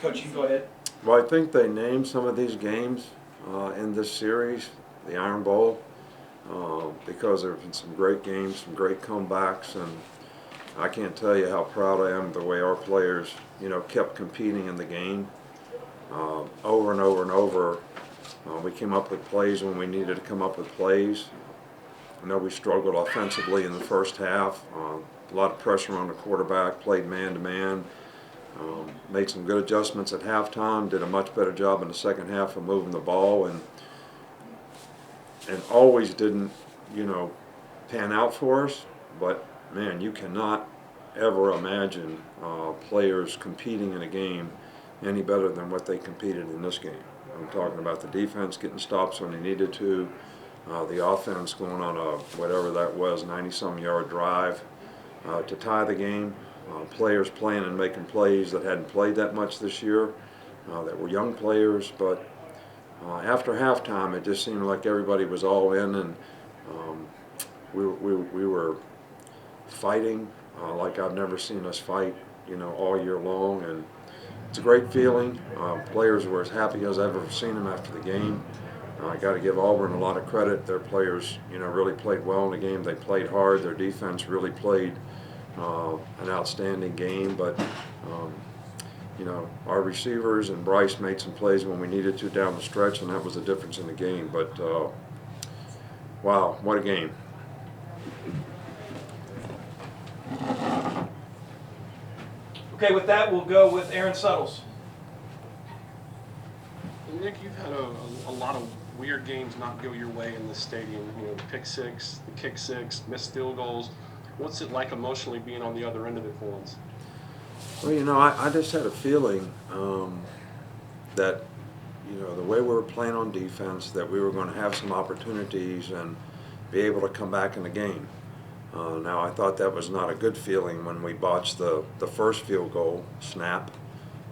Coach, you can go ahead. Well, I think they named some of these games in this series the Iron Bowl because there have been some great games, some great comebacks, and I can't tell you how proud I am of the way our players, kept competing in the game over and over and over. We came up with plays when we needed to come up with plays. I know we struggled offensively in the first half. A lot of pressure on the quarterback, played man-to-man. Made some good adjustments at halftime, did a much better job in the second half of moving the ball, and always didn't, pan out for us. But, man, you cannot ever imagine players competing in a game any better than what they competed in this game. I'm talking about the defense getting stops when they needed to, the offense going on a, whatever that was, 90-some yard drive to tie the game. Players playing and making plays that hadn't played that much this year, that were young players, but after halftime it just seemed like everybody was all in, and we were fighting like I've never seen us fight, all year long, and it's a great feeling. Players were as happy as I've ever seen them after the game. I got to give Auburn a lot of credit. Their players, really played well in the game. They played hard. Their defense really played an outstanding game, but our receivers and Bryce made some plays when we needed to down the stretch, and that was the difference in the game. But wow, what a game. Okay, with that, we'll go with Aaron Suttles. Nick, you've had a lot of weird games not go your way in this stadium. The pick six, the kick six, missed field goals. What's it like emotionally being on the other end of it for once? Well, I just had a feeling that, the way we were playing on defense, that we were going to have some opportunities and be able to come back in the game. Now, I thought that was not a good feeling when we botched the first field goal snap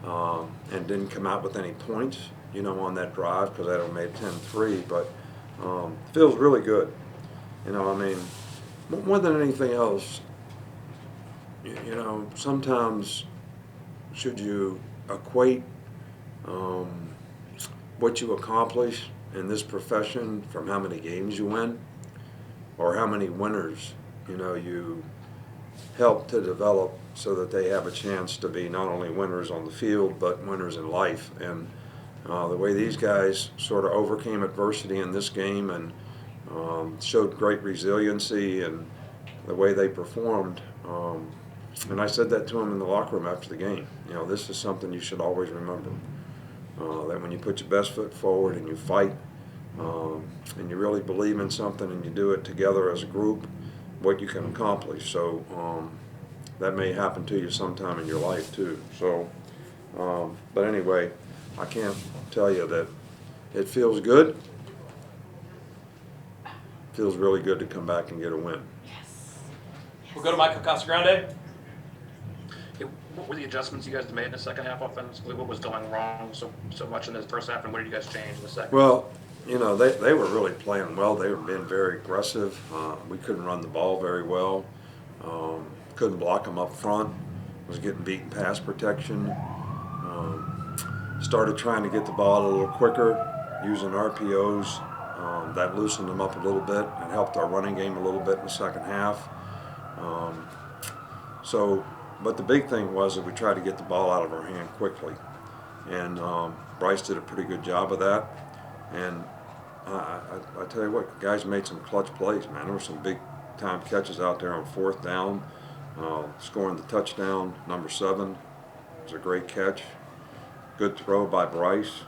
and didn't come out with any points, on that drive, because that would have made 10-3. But feels really good. More than anything else, sometimes should you equate what you accomplish in this profession from how many games you win, or how many winners, you help to develop so that they have a chance to be not only winners on the field, but winners in life. And the way these guys sort of overcame adversity in this game and showed great resiliency, and the way they performed. And I said that to them in the locker room after the game. This is something you should always remember. That when you put your best foot forward and you fight, and you really believe in something and you do it together as a group, what you can accomplish. So that may happen to you sometime in your life too. So, but anyway, I can't tell you that it feels good. Feels really good to come back and get a win. We'll go to Michael Casagrande. What were the adjustments you guys made in the second half offensively? What was going wrong so much in the first half, and what did you guys change in the second? Well, they were really playing well. They were being very aggressive. We couldn't run the ball very well. Couldn't block them up front. Was getting beaten pass protection. Started trying to get the ball a little quicker, using RPOs. That loosened them up a little bit and helped our running game a little bit in the second half. But the big thing was that we tried to get the ball out of our hand quickly. And Bryce did a pretty good job of that. And I tell you what, guys made some clutch plays, man. There were some big-time catches out there on fourth down. Scoring the touchdown, number 7, was a great catch. Good throw by Bryce.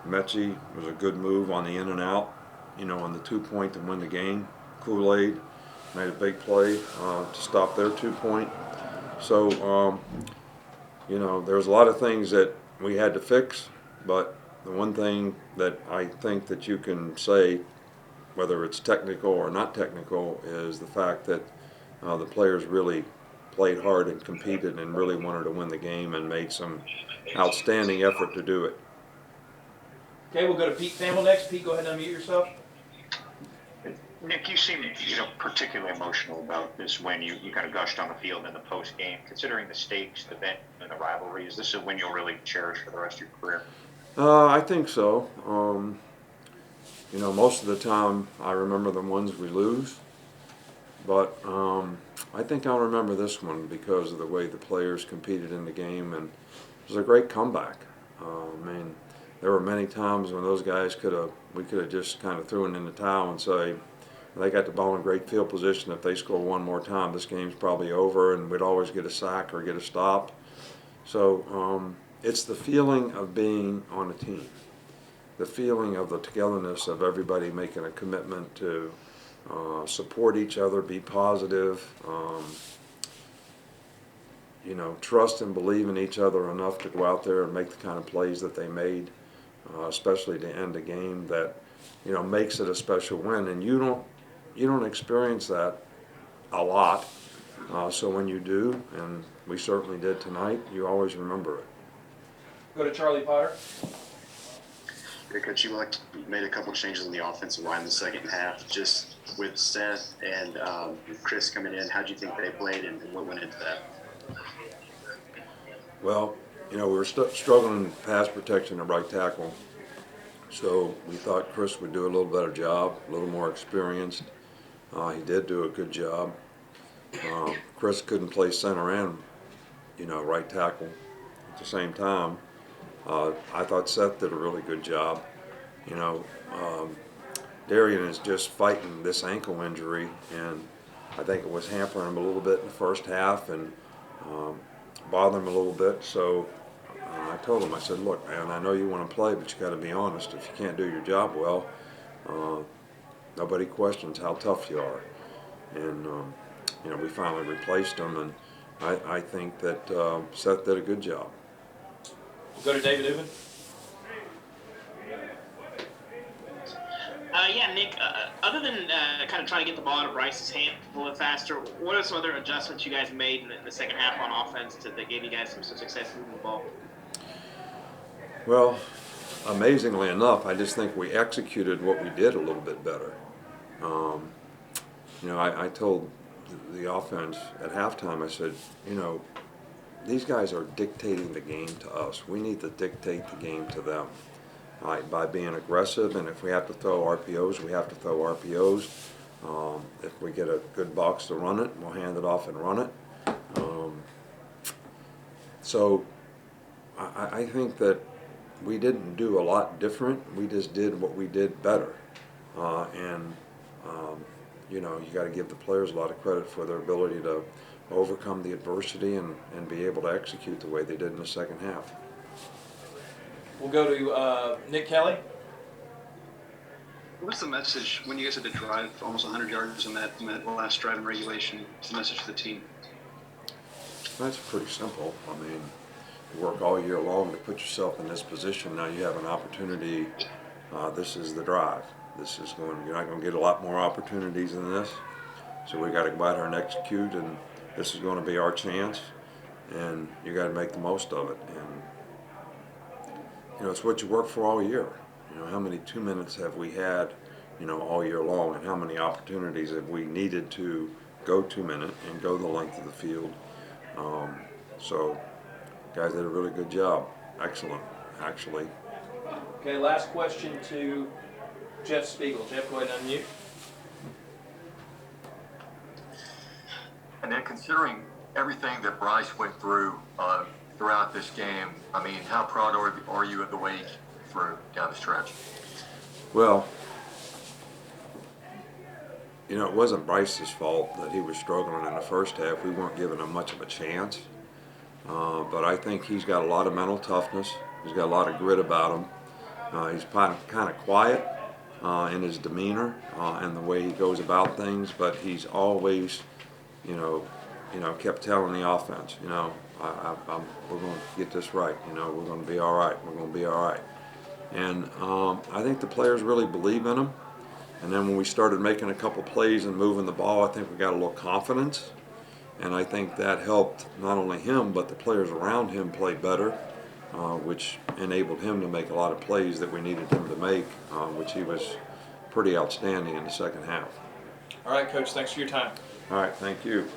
Mechie was a good move on the in and out, on the 2-point to win the game. Kool-Aid made a big play to stop their 2-point. So, there's a lot of things that we had to fix, but the one thing that I think that you can say, whether it's technical or not technical, is the fact that the players really played hard and competed and really wanted to win the game and made some outstanding effort to do it. Okay, we'll go to Pete Thamel next. Pete, go ahead and unmute yourself. Nick, you seem, particularly emotional about this win. You kind of gushed on the field in the post game. Considering the stakes, the venue, and the rivalry, is this a win you'll really cherish for the rest of your career? I think so. Most of the time I remember the ones we lose, but I think I'll remember this one because of the way the players competed in the game, and it was a great comeback. I mean, there were many times when those guys we could have just kind of thrown in the towel and say, they got the ball in great field position. If they score one more time, this game's probably over, and we'd always get a sack or get a stop. So it's the feeling of being on a team, the feeling of the togetherness of everybody making a commitment to support each other, be positive, trust and believe in each other enough to go out there and make the kind of plays that they made, especially to end the game. That makes it a special win, and you don't experience that a lot. So when you do, and we certainly did tonight, you always remember it. Go to Charlie Potter. Okay, Coach, you made a couple changes in the offensive line in the second half. Just with Seth and Chris coming in, how do you think they played, and what went into that? Well, we were struggling in pass protection at right tackle, so we thought Chris would do a little better job, a little more experienced. He did do a good job. Chris couldn't play center and, right tackle at the same time. I thought Seth did a really good job. Darian is just fighting this ankle injury, and I think it was hampering him a little bit in the first half and bothering him a little bit. So I told him, I said, look, man, I know you want to play, but you got to be honest. If you can't do your job well, nobody questions how tough you are. And we finally replaced him, and I think that Seth did a good job. Go to David Uben. Yeah, Nick, other than kind of trying to get the ball out of Bryce's hand a little bit faster, what are some other adjustments you guys made in the second half on offense that gave you guys some success moving the ball? Well, amazingly enough, I just think we executed what we did a little bit better. I told the offense at halftime, I said, these guys are dictating the game to us. We need to dictate the game to them. By being aggressive, and if we have to throw RPOs, we have to throw RPOs. If we get a good box to run it, we'll hand it off and run it. So I think that we didn't do a lot different. We just did what we did better. You got to give the players a lot of credit for their ability to overcome the adversity and be able to execute the way they did in the second half. We'll go to Nick Kelly. What's the message when you guys had to drive almost 100 yards in that last drive in regulation? What's the message to the team? That's pretty simple. I mean, you work all year long to put yourself in this position. Now you have an opportunity. This is the drive. You're not going to get a lot more opportunities than this. So we got to go out there and execute, and this is going to be our chance, and you got to make the most of it. And it's what you work for all year. How many 2 minutes have we had, all year long, and how many opportunities have we needed to go 2 minute and go the length of the field. So guys did a really good job. Excellent, actually. Okay, last question to Jeff Spiegel. Jeff, go ahead and unmute. And then considering everything that Bryce went through throughout this game, I mean, how proud are you of the way he threw down the stretch? Well, it wasn't Bryce's fault that he was struggling in the first half. We weren't giving him much of a chance. But I think he's got a lot of mental toughness. He's got a lot of grit about him. He's kind of quiet in his demeanor and the way he goes about things, but he's always, kept telling the offense, we're going to get this right. We're going to be all right. We're going to be all right. And I think the players really believe in him. And then when we started making a couple plays and moving the ball, I think we got a little confidence. And I think that helped not only him, but the players around him play better, which enabled him to make a lot of plays that we needed him to make, which he was pretty outstanding in the second half. All right, Coach, thanks for your time. All right, thank you.